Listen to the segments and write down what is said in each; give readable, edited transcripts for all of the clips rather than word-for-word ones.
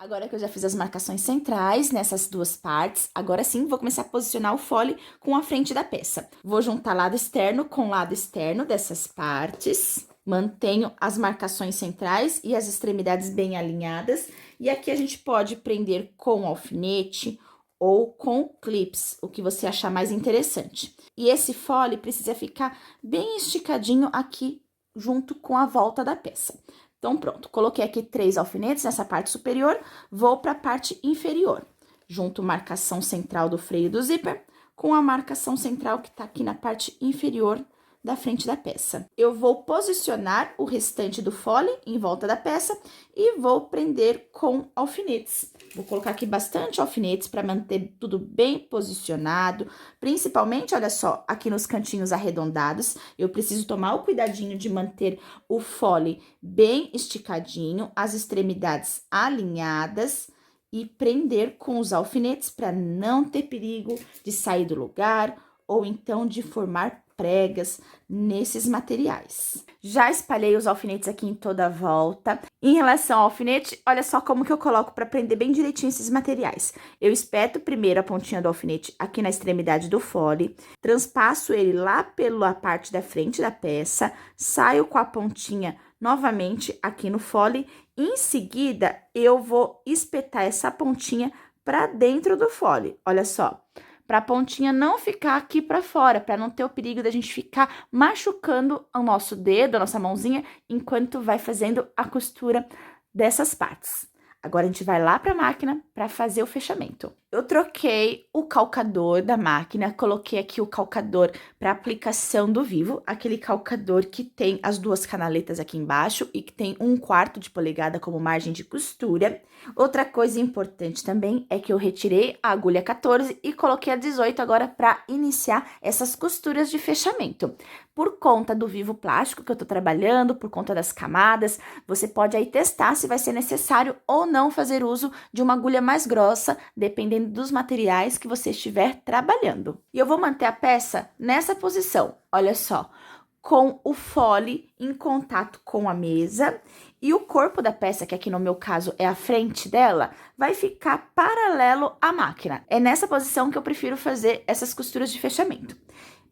Agora que eu já fiz as marcações centrais nessas duas partes, agora sim vou começar a posicionar o fole com a frente da peça. Vou juntar lado externo com lado externo dessas partes. Mantenho as marcações centrais e as extremidades bem alinhadas. E aqui a gente pode prender com alfinete ou com clips, o que você achar mais interessante. E esse fole precisa ficar bem esticadinho aqui junto com a volta da peça. Então, pronto, coloquei aqui 3 alfinetes nessa parte superior, vou para a parte inferior. Junto marcação central do freio do zíper com a marcação central que tá aqui na parte inferior da frente da peça. Eu vou posicionar o restante do fole em volta da peça e vou prender com alfinetes. Vou colocar aqui bastante alfinetes para manter tudo bem posicionado, principalmente, olha só, aqui nos cantinhos arredondados, eu preciso tomar o cuidadinho de manter o fole bem esticadinho, as extremidades alinhadas e prender com os alfinetes para não ter perigo de sair do lugar ou então de formar pregas nesses materiais. Já espalhei os alfinetes aqui em toda a volta. Em relação ao alfinete, olha só como que eu coloco para prender bem direitinho esses materiais. Eu espeto primeiro a pontinha do alfinete aqui na extremidade do fole, transpasso ele lá pela parte da frente da peça, saio com a pontinha novamente aqui no fole, e em seguida eu vou espetar essa pontinha para dentro do fole. Olha só, para a pontinha não ficar aqui para fora, para não ter o perigo da gente ficar machucando o nosso dedo, a nossa mãozinha, enquanto vai fazendo a costura dessas partes. Agora, a gente vai lá para a máquina para fazer o fechamento. Eu troquei o calcador da máquina, coloquei aqui o calcador para aplicação do vivo, aquele calcador que tem as duas canaletas aqui embaixo e que tem 1/4 de polegada como margem de costura. Outra coisa importante também é que eu retirei a agulha 14 e coloquei a 18 agora para iniciar essas costuras de fechamento. Por conta do vivo plástico que eu tô trabalhando, por conta das camadas, você pode aí testar se vai ser necessário ou não fazer uso de uma agulha mais grossa, dependendo dos materiais que você estiver trabalhando. E eu vou manter a peça nessa posição, olha só, com o fole em contato com a mesa e o corpo da peça, que aqui no meu caso é a frente dela, vai ficar paralelo à máquina. É nessa posição que eu prefiro fazer essas costuras de fechamento.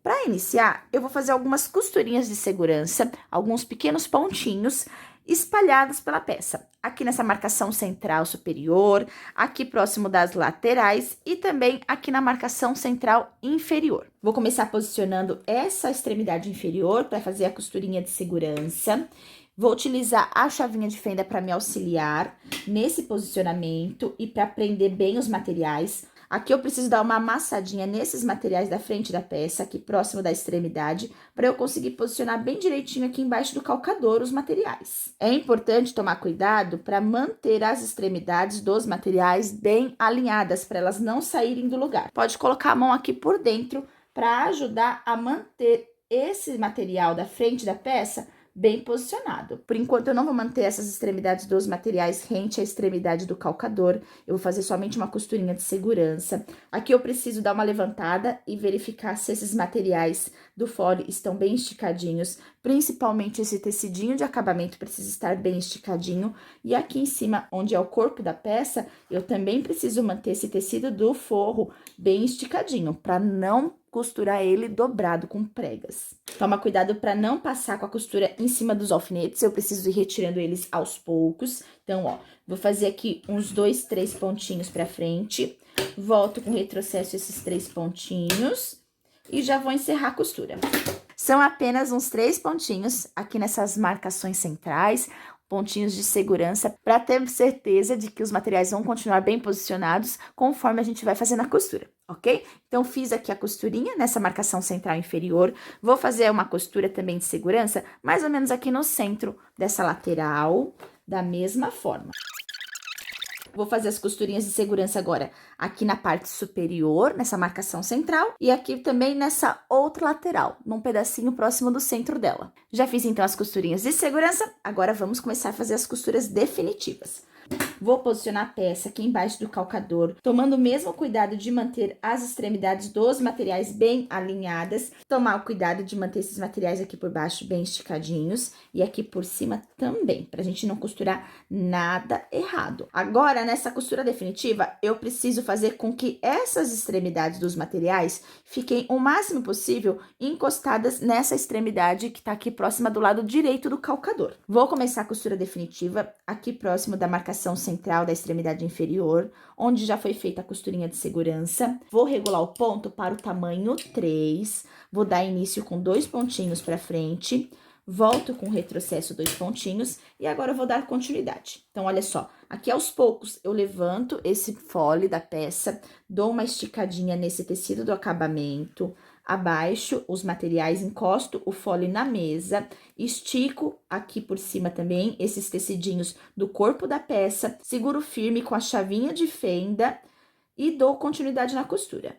Para iniciar, eu vou fazer algumas costurinhas de segurança, alguns pequenos pontinhos espalhados pela peça. Aqui nessa marcação central superior, aqui próximo das laterais e também aqui na marcação central inferior. Vou começar posicionando essa extremidade inferior para fazer a costurinha de segurança. Vou utilizar a chavinha de fenda para me auxiliar nesse posicionamento e para prender bem os materiais. Aqui eu preciso dar uma amassadinha nesses materiais da frente da peça, aqui próximo da extremidade, para eu conseguir posicionar bem direitinho aqui embaixo do calcador os materiais. É importante tomar cuidado para manter as extremidades dos materiais bem alinhadas, para elas não saírem do lugar. Pode colocar a mão aqui por dentro para ajudar a manter esse material da frente da peça bem posicionado. Por enquanto, eu não vou manter essas extremidades dos materiais rente à extremidade do calcador. Eu vou fazer somente uma costurinha de segurança. Aqui eu preciso dar uma levantada e verificar se esses materiais do fole estão bem esticadinhos. Principalmente esse tecidinho de acabamento precisa estar bem esticadinho. E aqui em cima, onde é o corpo da peça, eu também preciso manter esse tecido do forro bem esticadinho, para não costurar ele dobrado com pregas. Toma cuidado para não passar com a costura em cima dos alfinetes, eu preciso ir retirando eles aos poucos. Então, ó, vou fazer aqui uns 2, 3 pontinhos para frente, volto com retrocesso esses 3 pontinhos e já vou encerrar a costura. São apenas uns 3 pontinhos aqui nessas marcações centrais, pontinhos de segurança, para ter certeza de que os materiais vão continuar bem posicionados conforme a gente vai fazendo a costura, ok? Então, fiz aqui a costurinha nessa marcação central inferior, vou fazer uma costura também de segurança, mais ou menos aqui no centro dessa lateral, da mesma forma. Vou fazer as costurinhas de segurança agora aqui na parte superior, nessa marcação central, e aqui também nessa outra lateral, num pedacinho próximo do centro dela. Já fiz então as costurinhas de segurança, agora vamos começar a fazer as costuras definitivas. Vou posicionar a peça aqui embaixo do calcador, tomando o mesmo cuidado de manter as extremidades dos materiais bem alinhadas, tomar o cuidado de manter esses materiais aqui por baixo bem esticadinhos e aqui por cima também, pra gente não costurar nada errado. Agora, nessa costura definitiva, eu preciso fazer com que essas extremidades dos materiais fiquem o máximo possível encostadas nessa extremidade que tá aqui próxima do lado direito do calcador. Vou começar a costura definitiva aqui próximo da marcação central da extremidade inferior, onde já foi feita a costurinha de segurança. Vou regular o ponto para o tamanho 3, vou dar início com 2 pontinhos para frente, volto com retrocesso 2 pontinhos e agora eu vou dar continuidade. Então, olha só, aqui aos poucos eu levanto esse fole da peça, dou uma esticadinha nesse tecido do acabamento, abaixo os materiais, encosto o fole na mesa, estico aqui por cima também esses tecidinhos do corpo da peça, seguro firme com a chavinha de fenda e dou continuidade na costura.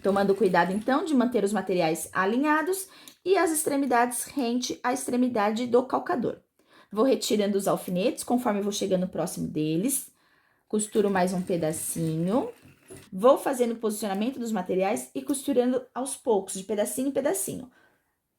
Tomando cuidado, então, de manter os materiais alinhados e as extremidades rente à extremidade do calcador. Vou retirando os alfinetes conforme eu vou chegando próximo deles, costuro mais um pedacinho. Vou fazendo o posicionamento dos materiais e costurando aos poucos, de pedacinho em pedacinho.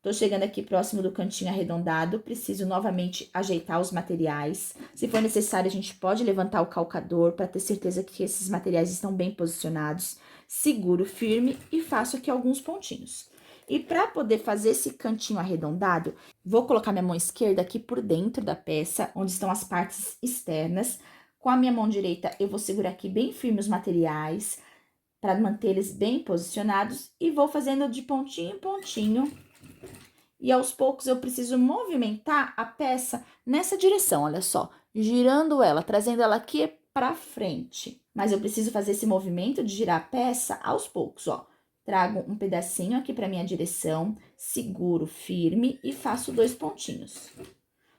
Tô chegando aqui próximo do cantinho arredondado, preciso novamente ajeitar os materiais. Se for necessário, a gente pode levantar o calcador para ter certeza que esses materiais estão bem posicionados. Seguro firme e faço aqui alguns pontinhos. E para poder fazer esse cantinho arredondado, vou colocar minha mão esquerda aqui por dentro da peça, onde estão as partes externas. Com a minha mão direita, eu vou segurar aqui bem firme os materiais, para manter eles bem posicionados, e vou fazendo de pontinho em pontinho. E aos poucos eu preciso movimentar a peça nessa direção, olha só, girando ela, trazendo ela aqui para frente. Mas eu preciso fazer esse movimento de girar a peça aos poucos, ó. Trago um pedacinho aqui para minha direção, seguro firme e faço 2 pontinhos.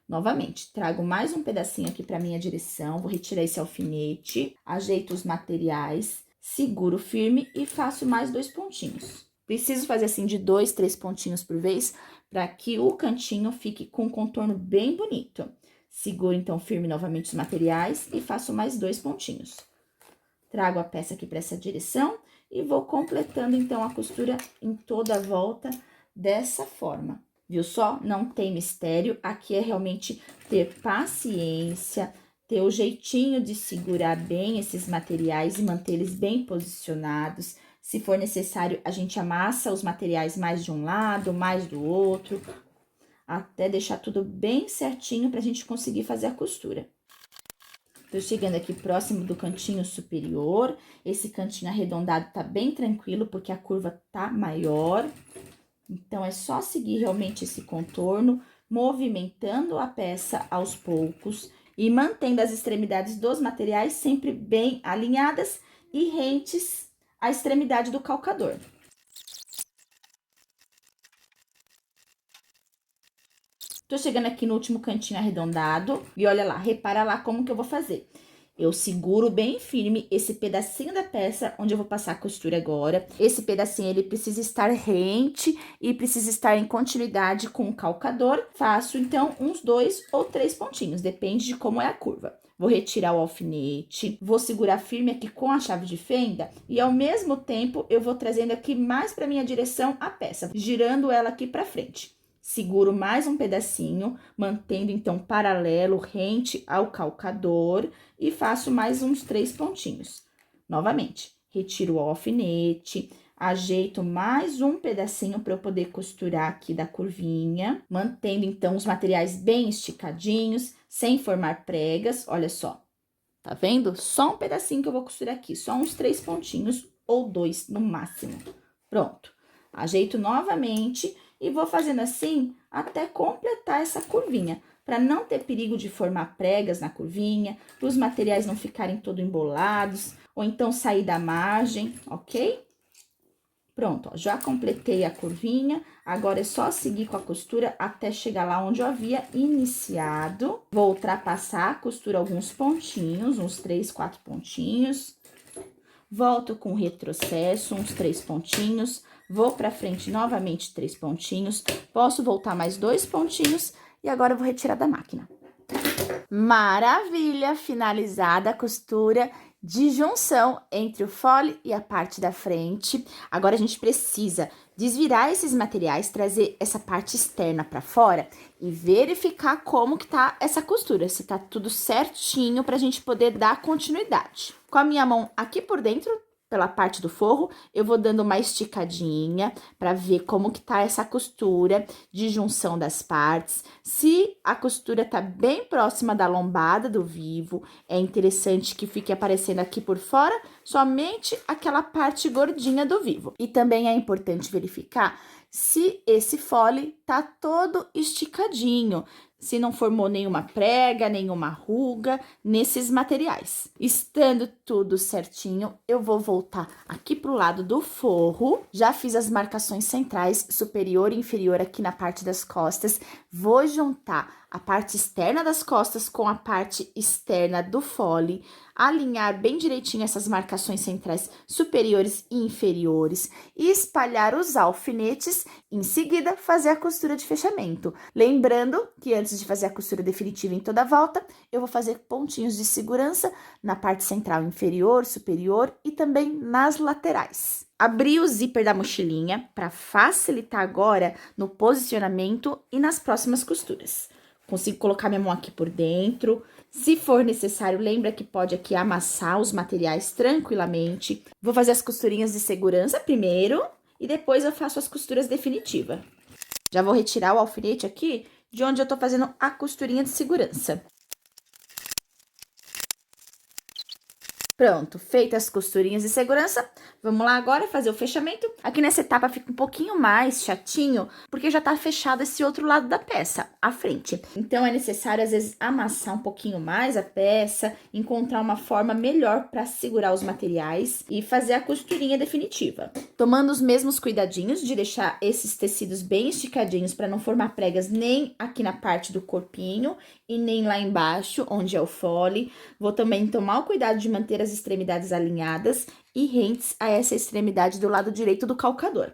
Novamente, trago mais um pedacinho aqui para minha direção, vou retirar esse alfinete, ajeito os materiais, seguro firme e faço mais 2 pontinhos. Preciso fazer assim de 2, 3 pontinhos por vez, para que o cantinho fique com um contorno bem bonito. Seguro, então, firme novamente os materiais e faço mais 2 pontinhos. Trago a peça aqui para essa direção e vou completando, então, a costura em toda a volta dessa forma. Viu só? Não tem mistério, aqui é realmente ter paciência, ter o jeitinho de segurar bem esses materiais e manter eles bem posicionados. Se for necessário, a gente amassa os materiais mais de um lado, mais do outro, até deixar tudo bem certinho pra gente conseguir fazer a costura. Tô chegando aqui próximo do cantinho superior, esse cantinho arredondado tá bem tranquilo, porque a curva tá maior. Então, é só seguir realmente esse contorno, movimentando a peça aos poucos e mantendo as extremidades dos materiais sempre bem alinhadas e rentes à extremidade do calcador. Tô chegando aqui no último cantinho arredondado e olha lá, repara lá como que eu vou fazer. Eu seguro bem firme esse pedacinho da peça onde eu vou passar a costura agora. Esse pedacinho, ele precisa estar rente e precisa estar em continuidade com o calcador. Faço, então, uns 2 ou 3 pontinhos, depende de como é a curva. Vou retirar o alfinete, vou segurar firme aqui com a chave de fenda e, ao mesmo tempo, eu vou trazendo aqui mais para minha direção a peça, girando ela aqui para frente. Seguro mais um pedacinho, mantendo, então, paralelo, rente ao calcador e faço mais uns 3 pontinhos. Novamente, retiro o alfinete, ajeito mais um pedacinho para eu poder costurar aqui da curvinha, mantendo, então, os materiais bem esticadinhos, sem formar pregas, olha só. Tá vendo? Só um pedacinho que eu vou costurar aqui, só uns 3 pontinhos ou 2 no máximo. Pronto. Ajeito novamente e vou fazendo assim até completar essa curvinha, para não ter perigo de formar pregas na curvinha, para os materiais não ficarem todo embolados, ou então sair da margem, ok? Pronto, ó, já completei a curvinha, agora é só seguir com a costura até chegar lá onde eu havia iniciado. Vou ultrapassar a costura alguns pontinhos, uns 3, 4 pontinhos. Volto com retrocesso, uns 3 pontinhos. Vou pra frente novamente 3 pontinhos. Posso voltar mais 2 pontinhos e agora eu vou retirar da máquina. Maravilha! Finalizada a costura de junção entre o fole e a parte da frente. Agora, a gente precisa desvirar esses materiais, trazer essa parte externa para fora e verificar como que tá essa costura, se tá tudo certinho pra gente poder dar continuidade. Com a minha mão aqui por dentro, pela parte do forro, eu vou dando uma esticadinha para ver como que tá essa costura de junção das partes. Se a costura tá bem próxima da lombada do vivo, é interessante que fique aparecendo aqui por fora somente aquela parte gordinha do vivo. E também é importante verificar se esse fole tá todo esticadinho, se não formou nenhuma prega, nenhuma ruga nesses materiais. Estando tudo certinho, eu vou voltar aqui pro lado do forro. Já fiz as marcações centrais, superior e inferior aqui na parte das costas. Vou juntar a parte externa das costas com a parte externa do fole, alinhar bem direitinho essas marcações centrais superiores e inferiores e espalhar os alfinetes, em seguida fazer a costura de fechamento. Lembrando que antes de fazer a costura definitiva em toda a volta, eu vou fazer pontinhos de segurança na parte central inferior, superior e também nas laterais. Abri o zíper da mochilinha para facilitar agora no posicionamento e nas próximas costuras. Consigo colocar minha mão aqui por dentro. Se for necessário, lembra que pode aqui amassar os materiais tranquilamente. Vou fazer as costurinhas de segurança primeiro e depois eu faço as costuras definitivas. Já vou retirar o alfinete aqui de onde eu tô fazendo a costurinha de segurança. Pronto, feitas as costurinhas de segurança, vamos lá agora fazer o fechamento. Aqui nessa etapa fica um pouquinho mais chatinho, porque já tá fechado esse outro lado da peça, a frente. Então, é necessário, às vezes, amassar um pouquinho mais a peça, encontrar uma forma melhor para segurar os materiais e fazer a costurinha definitiva. Tomando os mesmos cuidadinhos de deixar esses tecidos bem esticadinhos para não formar pregas nem aqui na parte do corpinho e nem lá embaixo, onde é o fole. Vou também tomar o cuidado de manter as extremidades alinhadas e rentes a essa extremidade do lado direito do calcador.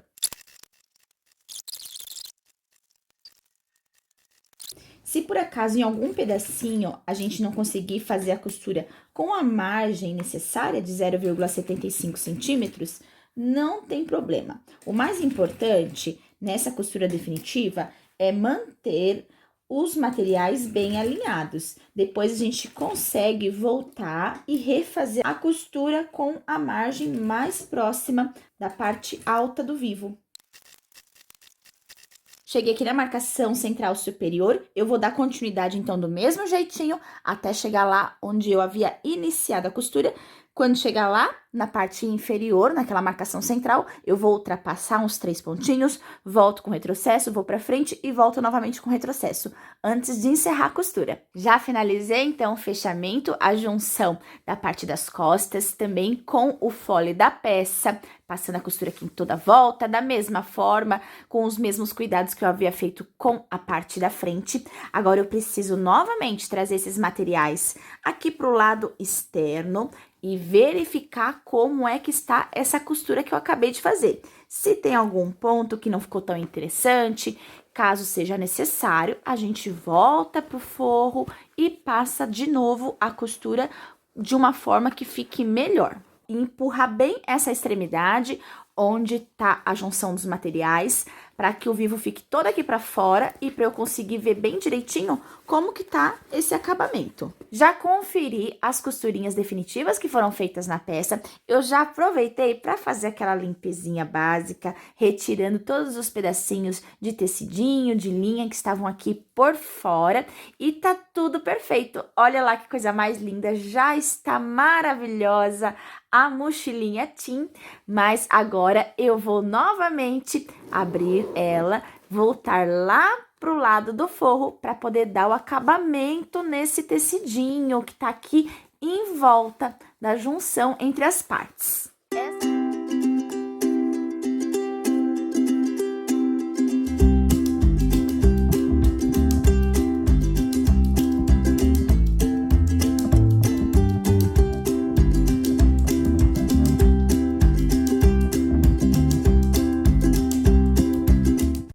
Se por acaso em algum pedacinho a gente não conseguir fazer a costura com a margem necessária de 0,75 centímetros, não tem problema. O mais importante nessa costura definitiva é manter os materiais bem alinhados. Depois a gente consegue voltar e refazer a costura com a margem mais próxima da parte alta do vivo. Cheguei aqui na marcação central superior, eu vou dar continuidade então do mesmo jeitinho até chegar lá onde eu havia iniciado a costura. Quando chegar lá, na parte inferior, naquela marcação central, eu vou ultrapassar uns 3 pontinhos, volto com retrocesso, vou pra frente e volto novamente com retrocesso, antes de encerrar a costura. Já finalizei, então, o fechamento, a junção da parte das costas, também com o fole da peça, passando a costura aqui em toda a volta, da mesma forma, com os mesmos cuidados que eu havia feito com a parte da frente. Agora, eu preciso novamente trazer esses materiais aqui pro lado externo, e verificar como é que está essa costura que eu acabei de fazer. Se tem algum ponto que não ficou tão interessante, caso seja necessário, a gente volta pro forro e passa de novo a costura de uma forma que fique melhor. E empurrar bem essa extremidade onde tá a junção dos materiais, para que o vivo fique todo aqui para fora e para eu conseguir ver bem direitinho como que tá esse acabamento. Já conferi as costurinhas definitivas que foram feitas na peça, eu já aproveitei para fazer aquela limpezinha básica, retirando todos os pedacinhos de tecidinho, de linha que estavam aqui por fora, e tá tudo perfeito. Olha lá que coisa mais linda, já está maravilhosa a mochilinha Tim, mas agora eu vou novamente abrir ela, voltar lá pro lado do forro para poder dar o acabamento nesse tecidinho que tá aqui em volta da junção entre as partes.